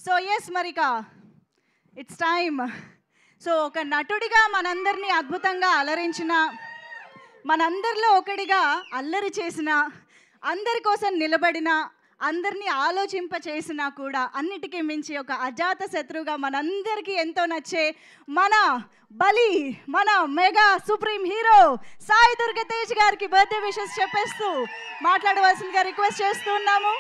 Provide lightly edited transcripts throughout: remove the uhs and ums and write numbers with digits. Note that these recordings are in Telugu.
సో ఎస్ మరిక, ఇట్స్ టైమ్. సో ఒక నటుడిగా మనందరినీ అద్భుతంగా అలరించిన, మనందరిలో ఒకడిగా అల్లరి చేసిన, అందరి కోసం నిలబడిన, అందరినీ ఆలోచింపచేసినా కూడా అన్నిటికీ మించి ఒక అజాత శత్రువుగా మనందరికీ ఎంతో నచ్చే మన బలి, మన mega supreme hero Sai Durga Tej గారికి బర్త్డే విషెస్ చెప్పేస్తూ మాట్లాడవలసిందిగా రిక్వెస్ట్ చేస్తూ ఉన్నాము.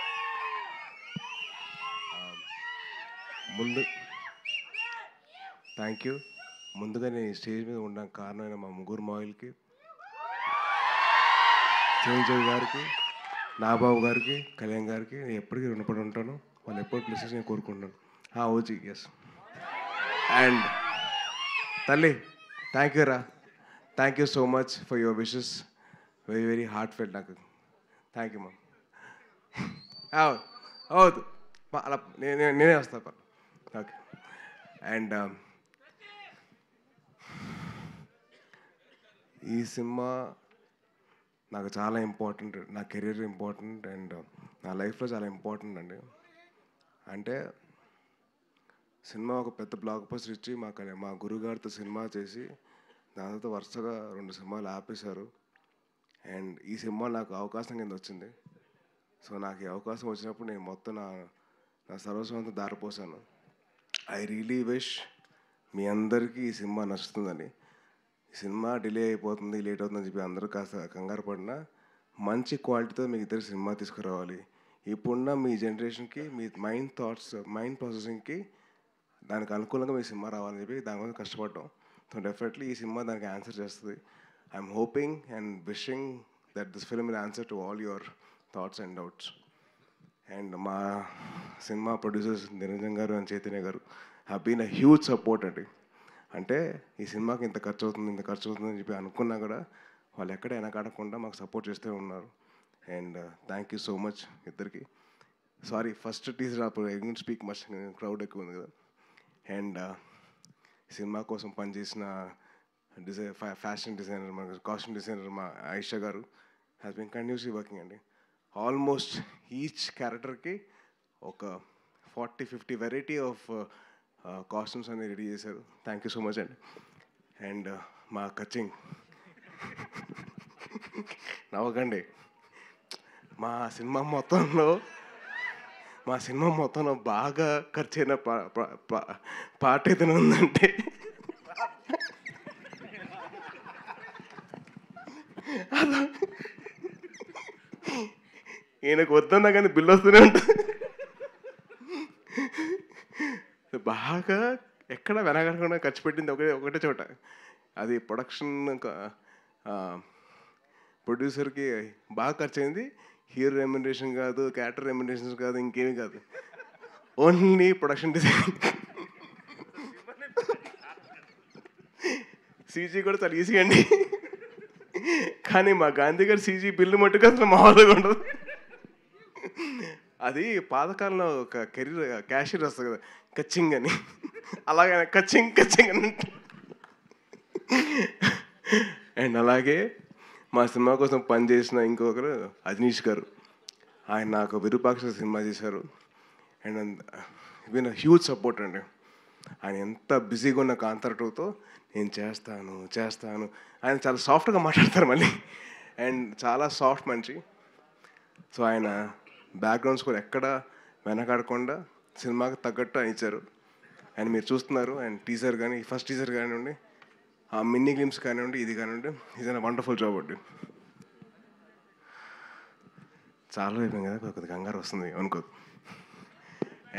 Thank you. ముందుగా నేను స్టేజ్ మీద ఉండడానికి కారణమైన మా ముగ్గురు మాయిల్కి, చిరంజీవి గారికి, నాబాబు గారికి, కళ్యాణ్ గారికి నేను ఎప్పటికీ రుణపడి ఉంటాను. వాళ్ళు ఎప్పుడు ప్లేసెస్ నేను కోరుకుంటున్నాను. ఓజీ ఎస్. అండ్ తల్లి, థ్యాంక్ యూ రా, thank you so much for your wishes. Very very heartfelt నాకు. థ్యాంక్ యూ మా. అవుదు అలా నేనే వస్తాను. ఓకే. అండ్ ఈ సినిమా నాకు చాలా ఇంపార్టెంట్, నా కెరీర్ ఇంపార్టెంట్ అండ్ నా లైఫ్లో చాలా ఇంపార్టెంట్ అండి. అంటే సినిమా ఒక పెద్ద బ్లాక్ బస్టర్ ఇచ్చి మా గురుగారితో సినిమా చేసి దాని తర్వాత వరుసగా 2 సినిమాలు ఆపేశారు. అండ్ ఈ సినిమా నాకు అవకాశం కింద వచ్చింది. సో నాకు ఈ అవకాశం వచ్చినప్పుడు నేను మొత్తం నా సర్వస్వంతో దారిపోసాను. ఐ రియలీ విష్ మీ అందరికీ ఈ సినిమా నచ్చుతుందని. ఈ సినిమా డిలే అయిపోతుంది, లేట్ అవుతుందని చెప్పి అందరూ కాస్త కంగారు పడినా మంచి క్వాలిటీతో మీకు ఇద్దరు సినిమా తీసుకురావాలి. ఇప్పుడున్న మీ జనరేషన్కి, మీ మైండ్ ప్రాసెసింగ్కి దానికి అనుకూలంగా మీ సినిమా రావాలని చెప్పి దానికోసం కష్టపడ్డాం. సో డెఫినెట్లీ ఈ సినిమా దానికి ఆన్సర్ చేస్తుంది. I'm hoping and wishing that this film will answer to all your thoughts and doubts. And మా సినిమా producers Niranjan garu and Chaitanya garu have been a huge support అండి. అంటే ఈ సినిమాకి ఇంత ఖర్చు అవుతుంది అని చెప్పి అనుకున్నా కూడా వాళ్ళు ఎక్కడ వెనకాడకుండా మాకు సపోర్ట్ చేస్తూ ఉన్నారు. And thank you so much ఇద్దరికి. సారీ ఫస్ట్ టీజర్ అప్పుడు I don't speak much, crowd ఎక్కువ ఉంది కదా. అండ్ సినిమా కోసం పనిచేసిన ఫ్యాషన్ డిజైనర్, మా కాస్ట్యూమ్ డిజైనర్ మా ఆయిషా గారు హ్యాస్ బీన్ కంటిన్యూస్లీ వర్కింగ్ అండి. ఆల్మోస్ట్ ఈచ్ క్యారెక్టర్కి ఒక 40-50 వెరైటీ ఆఫ్ కాస్ట్యూమ్స్ అన్ని రెడీ చేశారు. థ్యాంక్ యూ సో మచ్ అండి. అండ్ మా కచింగ్ నవ్వకండి. మా సినిమా మొత్తంలో బాగా ఖర్చు అయిన పాట ఏదైనా ఉందంటే ఈయనకు వద్దన్నా కానీ బిల్లు వస్తూనే ఉంటుంది. బాగా ఎక్కడ వెనకడకుండా ఖర్చు పెట్టింది ఒకటే చోట. అది ప్రొడ్యూసర్కి బాగా ఖర్చు అయింది. హీరో రెమ్యునరేషన్ కాదు, క్యారెక్టర్ రెమ్యునరేషన్ కాదు, ఇంకేమీ కాదు, ఓన్లీ ప్రొడక్షన్ డిజైన్. సీజీ కూడా చాలా ఈజీ అండి. కానీ మా గాంధీ గారు సీజీ బిల్లు మట్టుకు అసలు మామూలుగా ఉండదు. అది పాతకాలంలో ఒక క్యాషియర్ వస్తుంది కదా, కచ్చింగ్ అని, అలాగే కచ్చింగ్ అని. అండ్ అలాగే మా సినిమా కోసం పనిచేసిన ఇంకొకరు అజనీష్ గారు, ఆయన నాకు విరూపాక్ష సినిమా చేశారు. అండ్ విన్ హ్యూజ్ సపోర్ట్ అండి. ఆయన ఎంత బిజీగా ఉన్న కాంతారటోతో నేను చేస్తాను ఆయన చాలా సాఫ్ట్గా మాట్లాడతారు మళ్ళీ. అండ్ చాలా సాఫ్ట్ మనిషి. సో ఆయన బ్యాక్గ్రౌండ్ స్కోర్ ఎక్కడ వెనకాడకుండా సినిమాకి తగ్గట్టు ఆయన ఇచ్చారు. అండ్ మీరు చూస్తున్నారు. అండ్ టీజర్ కానీ, ఫస్ట్ టీజర్ కానివ్వండి, ఆ మిన్నీ గ్లిమ్స్ కానివ్వండి, ఇది కానివ్వండి, ఇది వండర్ఫుల్ జాబ్ అండి. చాలా అయిపోయింది కదా, కొద్దిగా కంగారు వస్తుంది అనుకోదు.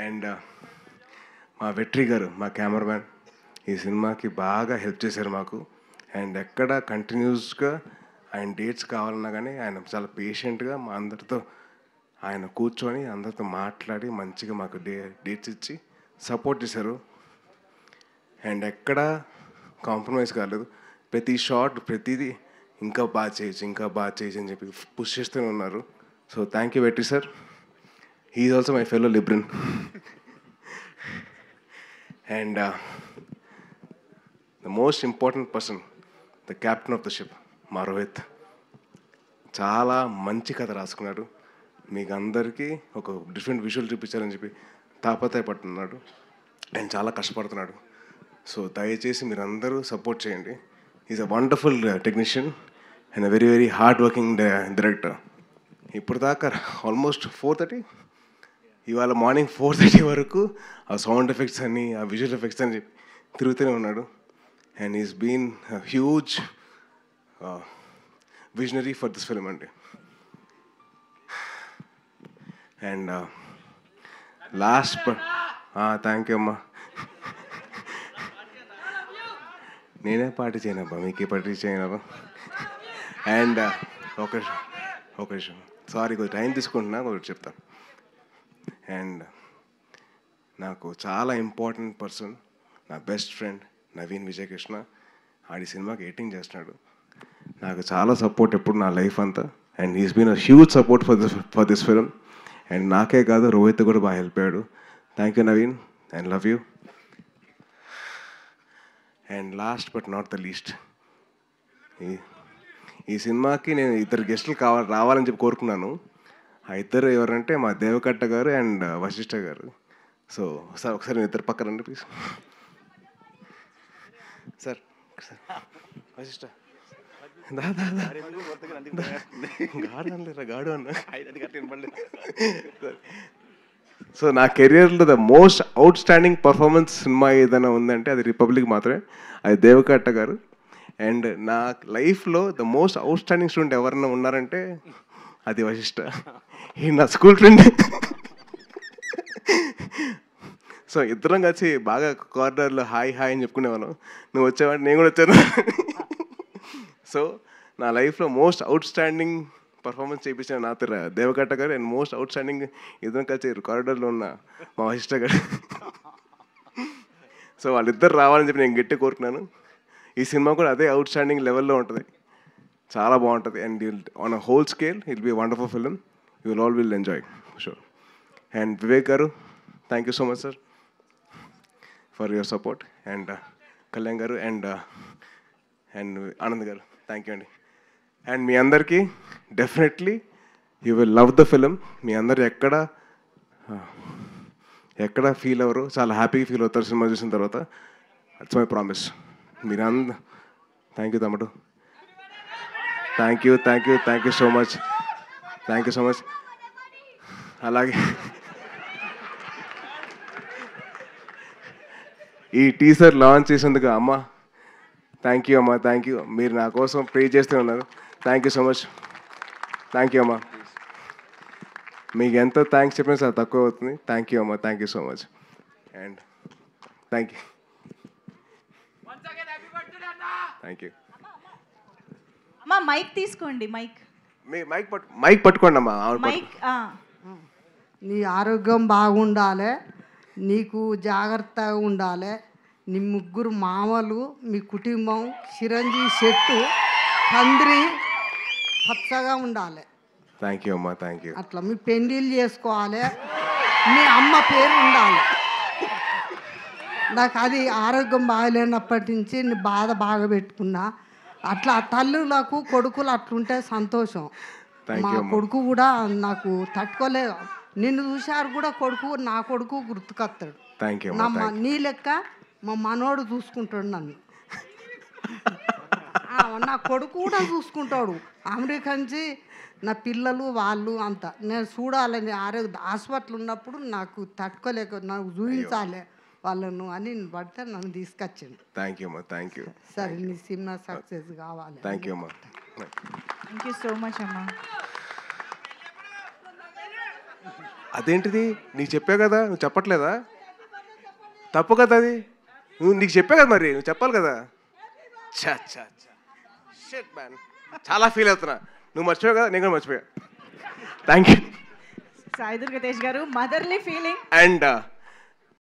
అండ్ మా వెట్రి గారు, మా కెమెరామ్యాన్, ఈ సినిమాకి బాగా హెల్ప్ చేశారు మాకు. అండ్ ఎక్కడ కంటిన్యూస్గా ఆయన డేట్స్ కావాలన్నా కానీ ఆయన చాలా పేషెంట్గా మా అందరితో ఆయన కూర్చొని అందరితో మాట్లాడి మంచిగా మాకు డేట్స్ ఇచ్చి సపోర్ట్ చేశారు. అండ్ ఎక్కడ కాంప్రమైజ్ కాలేదు. ప్రతి షాట్ ప్రతిదీ ఇంకా బాగా చేయొచ్చు అని చెప్పి పుష్ చేస్తూనే ఉన్నారు. So thank you Vetri sir. He is also my fellow Libran. And the most important person, the captain of the ship, మా రోహిత్. చాలా మంచి కథ రాసుకున్నాడు. మీకు అందరికీ ఒక డిఫరెంట్ విజువల్ చూపించాలని చెప్పి తాపత్రయపడుతున్నాడు అండ్ చాలా కష్టపడుతున్నాడు. సో దయచేసి మీరందరూ సపోర్ట్ చేయండి. Is a wonderful technician and a very very hard working director. ఇప్పుడు దాకా ఆల్మోస్ట్ 4:30, ఇవాళ మార్నింగ్ 4:30 వరకు ఆ సౌండ్ ఎఫెక్ట్స్ అని, ఆ విజువల్ ఎఫెక్ట్స్ అని చెప్పి తిరుగుతూనే ఉన్నాడు. And is been huge visionary for this film అండి. అండ్ లాస్ట్ థ్యాంక్ యూ అమ్మా. నేనే పార్టీ చేయనబ్బా, మీకే పార్టీ చేయనబ్బా. అండ్ ఒక విషయం సారీ, కొంచెం టైం తీసుకుంటున్నా, ఒకటి చెప్తాను. అండ్ నాకు చాలా ఇంపార్టెంట్ పర్సన్, నా బెస్ట్ ఫ్రెండ్ నవీన్ విజయకృష్ణ. ఆడి సినిమాకి ఎడిటింగ్ చేస్తున్నాడు. నాకు చాలా సపోర్ట్ ఎప్పుడు నా లైఫ్ అంతా. And is been a huge support for this film. And నాకే కాదు, రోహిత్ కూడా బాగా హెల్ప్ అయ్యాడు. Thank you Naveen, and love you. And last but not the least, ఈ సినిమాకి నేను 2 గెస్టులు రావాలని చెప్పి కోరుకున్నాను. ఆ 2 ఎవరంటే మా దేవకట్ట గారు అండ్ వశిష్ఠ గారు. సో సార్ ఒకసారి నేను 2 పక్కన రండి ప్లీజ్. సార్ వశిష్ఠ గాడు అన్న. సో నా కెరియర్లో the most out standing performance cinema ఏదైనా ఉందంటే అది రిపబ్లిక్ మాత్రమే, అది దేవకట్ట గారు. అండ్ నా లైఫ్లో the most out standing student ఎవరైనా ఉన్నారంటే అది వశిష్ఠ. ఈ నా స్కూల్ ఫ్రెండ్. సో ఇద్దరం కలిసి బాగా కార్నర్లో హాయ్ హాయ్ అని చెప్పుకునేవాళ్ళం. నువ్వు వచ్చేవాడు, నేను కూడా వచ్చాను. సో నా లైఫ్లో మోస్ట్ అవుట్ స్టాండింగ్ పర్ఫార్మెన్స్ చేయించిన నా దేవకట్ట గారు, అండ్ మోస్ట్ అవుట్ స్టాండింగ్ ఇద్దరం కలిసి కారిడార్లో ఉన్న మా వశిష్ఠ గారు. సో వాళ్ళిద్దరు రావాలని చెప్పి నేను గట్టి కోరుకున్నాను. ఈ సినిమా కూడా అదే అవుట్ స్టాండింగ్ లెవెల్లో ఉంటుంది, చాలా బాగుంటుంది. And on a whole scale it be wonderful film. You will all will enjoy sure. And Vivek garu, thank you so much sir for your support. And Kalyan garu and Anand garu, thank you అండి. అండ్ మీ అందరికీ definitely you will love the film. మీ అందరు ఎక్కడ ఫీల్ అవ్వరు, చాలా హ్యాపీగా ఫీల్ అవుతారు సినిమా చూసిన తర్వాత. It's my promise. మీరందరూ థ్యాంక్ యూ తమ్ముడు, థ్యాంక్ యూ సో మచ్. అలాగే ఈ టీజర్ లాంచ్ చేసేందుకు అమ్మ థ్యాంక్ యూ అమ్మా, థ్యాంక్ యూ. మీరు నా కోసం ప్రే చేస్తూ ఉన్నారు. Thank you so much. Thank you అమ్మా. మీకు ఎంత థ్యాంక్స్ చెప్పినా చాలా తక్కువ అవుతుంది. థ్యాంక్ యూ అమ్మా, thank you so much. And thank you. అమ్మా మైక్ తీసుకోండి. మైక్ పట్టుకోండి అమ్మా. నీ ఆరోగ్యం బాగుండాలి, నీకు జాగ్రత్తగా ఉండాలి. నీ 3 మామలు, మీ కుటుంబం చిరంజీవి చెట్టు తండ్రి పచ్చగా ఉండాలి. థ్యాంక్ యూ అమ్మా, థ్యాంక్ యూ. అట్లా మీ పెళ్ళిళ్ళు చేసుకోవాలి, మీ అమ్మ పేరు ఉండాలి. నాకు అది ఆరోగ్యం బాగలేనప్పటి నుంచి నీ బాధ బాగా పెట్టుకున్నా. అట్లా తల్లులకు కొడుకులు అట్లుంటే సంతోషం. మా కొడుకు కూడా నాకు తట్టుకోలేదు. నిన్ను చూశారు కూడా కొడుకు, నా కొడుకు గుర్తుకొస్తాడు. నీ లెక్క మా మనోడు చూసుకుంటాడు నన్ను. నా కొడుకు కూడా చూసుకుంటాడు. అమెరికా నుంచి నా పిల్లలు వాళ్ళు అంతా నేను చూడాలని ఆరోగ్య హాస్పిటల్ ఉన్నప్పుడు నాకు తట్టుకోలేక నాకు చూపించాలి వాళ్ళను అని పడితే నన్ను తీసుకొచ్చింది. థ్యాంక్ యూ అమ్మా, థ్యాంక్ యూ. సరే నీ సినిమా సక్సెస్ కావాలి. థ్యాంక్ యూ అమ్మా. థ్యాంక్ యూ సో మచ్ అమ్మా. అదేంటిది నీకు చెప్పా కదా, నువ్వు చెప్పట్లేదా? తప్పు కదా అది. నీకు చెప్పా కదా, మరి నువ్వు చెప్పాలి కదా. షిట్ మ్యాన్, చాలా ఫీల్ అవుతున్నా. నువ్వు మర్చిపోయావు కదా, నేను కూడా మర్చిపోయా. థ్యాంక్ యూ సాయి దుర్గ తేజ్ గారు, మదర్లీ ఫీలింగ్. అండ్